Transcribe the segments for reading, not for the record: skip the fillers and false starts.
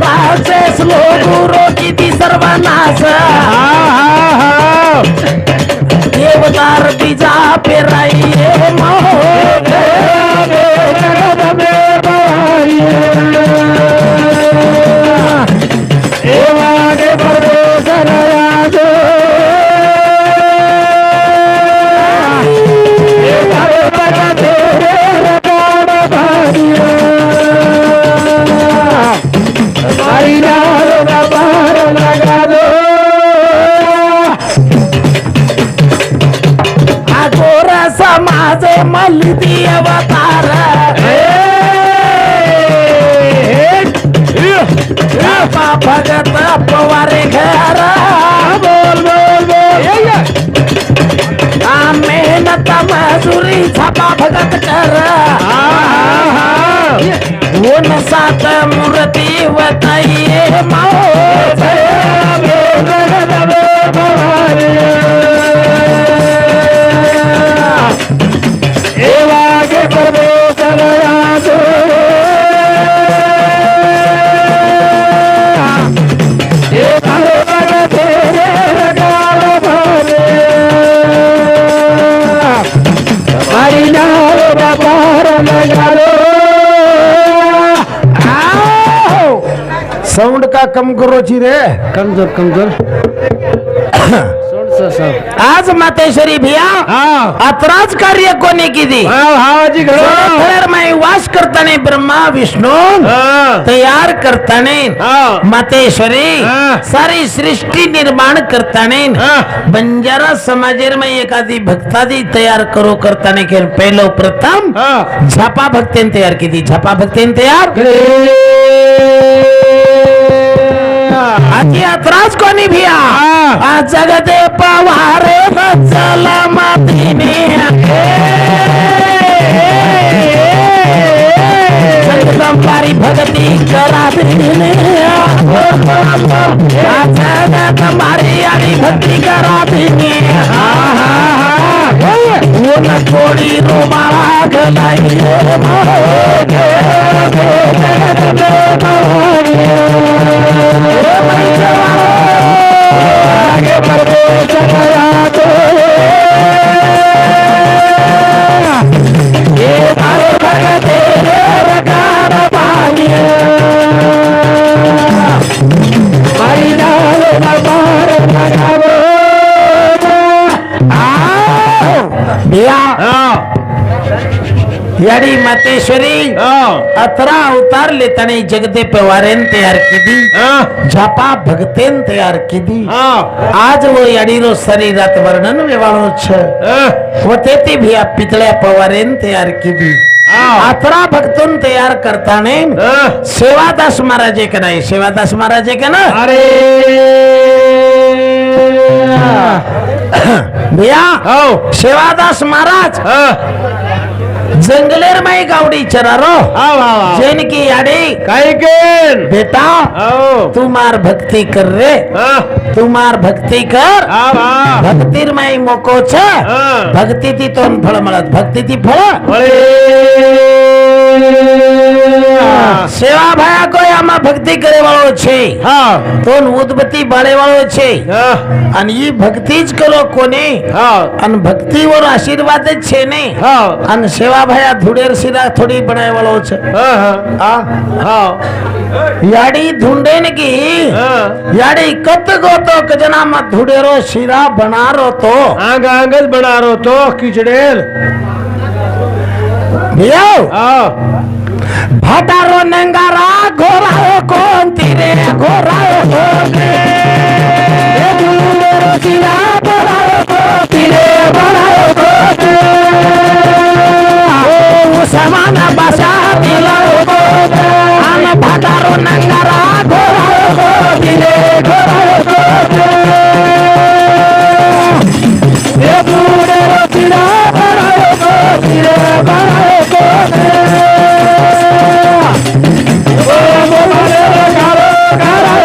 राजेश लोगुरो किती सर्वनाश देवदार बीजा पेराइये समाज मलती अवतार भगत पवारे घर बोल बोल बोल मेहनत मजूरी छापा भगत कर उन सात मूर्ति बताइए साउंड का कम करो जी रे कमजोर कमजोर आज मातेश्वरी भैया अतराज कार्य कोणी किती में वास करताने ब्रह्मा विष्णू तयार करताने मातेश्वरी सारी सृष्टि निर्माण करताने बंजारा समाजेर में एखादी भक्तादी तयार करो करताने के पहलो प्रथम झापा भक्तेन तयार की झापा भक्तेन तयार आधी अतराज कोणी भैया आज जगदे पवारे बचला मातीने जगदंबारी भगती करा देने आज जगदंबारी आली भक्ति करा देने वो न थोड़ी रोमाला गलाई यारी मातेश्वरी अतरा अवतार लेताने जगदे पवारेन तयार की झापा भगतेन तयार की आज वो याडीरो शरीरात वर्णन वेवाळो छ वो तेती भी पितळ्या पवारेन तयार की अतरा भक्तों तयार करताने सेवादास महाराज के नाही सेवादास महाराज के ना अरे भैया सेवादास महाराज जंगलेर माई गावडी चरारो जैन की याडी काय केन बेटा तू मार भक्ति कर रे तू मार भक्ति कर भक्तिर माई मोको छ भक्ति ती तोन फळ मळत भक्ति ती फळ सेवा भाया कोई आमा भक्ति करे वाळो छे तोन उदबत्ती बाळे वाळो छे आणि ही भक्तीच करो कोने आणि भक्तीवर आशीर्वाद छे ने आणि सेवा भाया धुडेर सिरा थोड़ी बनाए वालो छे याडी धुंडेन की याडी कत गोतो कजना मत धुडेरो सिरा बनारो तो आंग आंगल बनारो तो किचडेल भैया भाटारो नंगारा घोराओ कोण तिरे घोराओ कोणे धुडेरो सिरा बनारो को तिरे बनारो कोणे समान भाषा दिला आन भाटारो नंगारा घोराओ दिले घोराओ ए बुडे रोटिला घोराओ दिले घोराओ ओ मोरे गारो गारो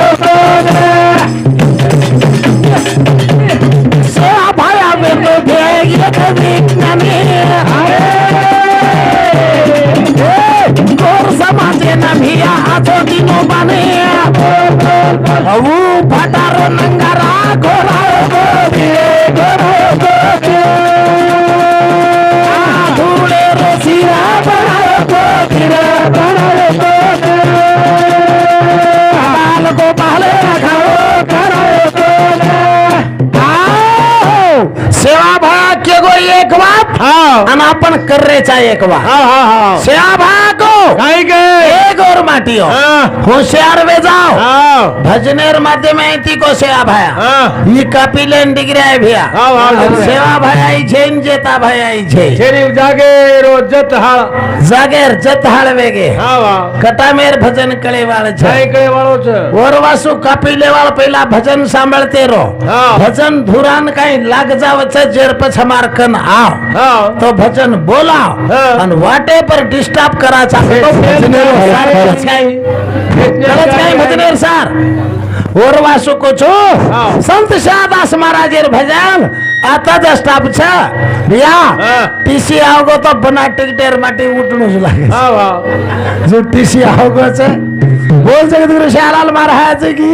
सेवा भाया में भेगिए कभी नमी भिया आजो दिनो बने भटारो नंगारा घोड़ा धूड़े रोसिया बाल को बाले सेवा भाग्य गो एक बात आणि आपण कर्रेचा एक बात सेवा भागो एक और माटी हो होशियार वे जाओ भजनेर माध्यम ती को सेवा भाया ही कपिलेन डिग्री आहे भिया सेवा भाई झेन जेता भाई झे जागे रोज जत हाळ जागेर जत हाळ वेगे कटामेर भजन कळे वाळ काय कळे वाळोच ओरवासू कपिले वाळ पहिला भजन सांभाळते रो भजन धुरान काही लाग जावच जेरपच हमार कन आओ तो भजन बोलाव आणि वाटे पर डिस्टर्ब करायचा भजनेर सार ओरवासू को छो संत शाहदास महाराजेर भजन आता दस्ताप छ बिया टीसी आओगो तो बना टिकटेर माटी उठणूच लागे जो टीसी आओगो छ बोल जगदगुरु श्यालाल महाराज की